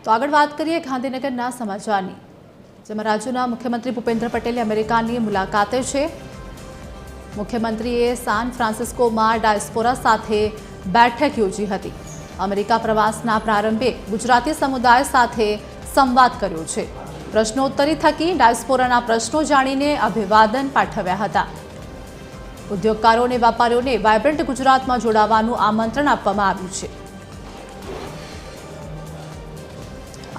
તો આગળ વાત કરીએ ગાંધીનગરના સમાચારની, જેમાં રાજ્યના મુખ્યમંત્રી ભૂપેન્દ્ર પટેલે અમેરિકાની મુલાકાતે છે। મુખ્યમંત્રીએ સાન ફ્રાન્સિસ્કોમાં ડાયસ્પોરા સાથે બેઠક યોજી હતી। અમેરિકા પ્રવાસના પ્રારંભે ગુજરાતી સમુદાય સાથે સંવાદ કર્યો છે। પ્રશ્નોત્તરી થકી ડાયસ્પોરાના પ્રશ્નો જાણીને અભિવાદન પાઠવ્યા હતા। ઉદ્યોગકારો અને વેપારીઓને વાયબ્રન્ટ ગુજરાતમાં જોડાવાનું આમંત્રણ આપવામાં આવ્યું છે।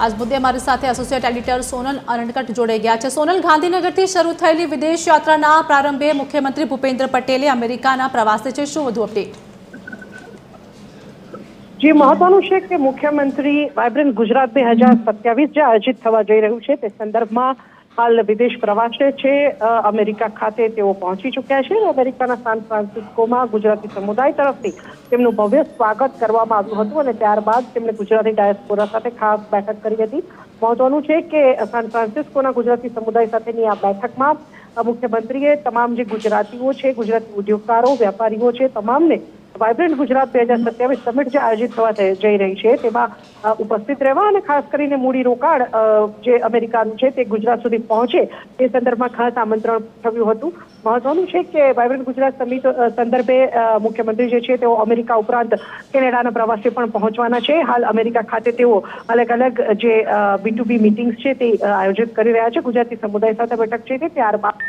आज मुद्दे हमारे साथ एसोसिएट एडिटर सोनल अरणकट जोड़ाई गया है। सोनल, गांधीनगर शुरू थयेली विदेश यात्रा प्रारंभे मुख्यमंत्री भूपेन्द्र पटेले अमेरिका प्रवासे छे, शुं वधु अपडेट? जी, महत्वनुं छे के मुख्यमंत्री वायब्रન્ટ गुजरात 2027 जे आयोजित थवा जई रह्युं छे ते संदर्भमां हाल विदेश प्रवासे छे। अमेरिका खाते तेओ पहोंची चुक्या छे। अमेरिकाना सान फ्रांसिस्कोमां गुजराती समुदाय तरफथी તેમનું ભવ્ય સ્વાગત કરવામાં આવ્યું હતું અને ત્યારબાદ તેમણે ગુજરાતી ડાયસ્પોરા સાથે ખાસ બેઠક કરી હતી। મહત્વનું છે કે સાન ફ્રાન્સિસ્કોના ગુજરાતી સમુદાય સાથેની આ બેઠકમાં મુખ્યમંત્રીએ તમામ જે ગુજરાતીઓ છે, ગુજરાતી ઉદ્યોગકારો, વેપારીઓ છે, તમામને વાયબ્રન્ટ ગુજરાત 2027 સમિટ જે આયોજિત થવા જઈ રહી છે તેમાં ઉપસ્થિત રહેવા અને ખાસ કરીને મૂડીરોકાણ જે અમેરિકાનું છે તે ગુજરાત સુધી પહોંચે તે સંદર્ભમાં ખાસ આમંત્રણ થયું હતું। મહત્વનું છે કે વાયબ્રન્ટ ગુજરાત સમિટ સંદર્ભે મુખ્યમંત્રી જે છે તેઓ અમેરિકા ઉપરાંત કેનેડાના પ્રવાસે પણ પહોંચવાના છે। હાલ અમેરિકા ખાતે તેઓ અલગ અલગ જે B2B મીટિંગ્સ છે તે આયોજિત કરી રહ્યા છે। ગુજરાતી સમુદાય સાથે બેઠક છે તે ત્યારબાદ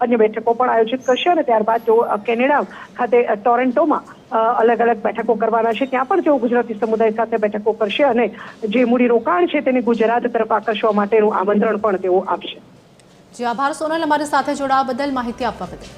अन्य बैठकों पर आयोजित करशे અને ત્યારબાદ તેઓ કેનેડા ખાતે ટોરેન્ટોમાં अलग अलग बैठकों करवाना છે। ત્યાં પણ તેઓ ગુજરાતી સમુદાય સાથે બેઠકો કરશે અને જે મૂડીરોકાણ છે તેને ગુજરાત તરફ આકર્ષવા માટેનું આમંત્રણ પણ તેઓ આપશે। જી આભાર સોનલ, અમારી સાથે જોડાવા બદલ, માહિતી આપવા બદલ।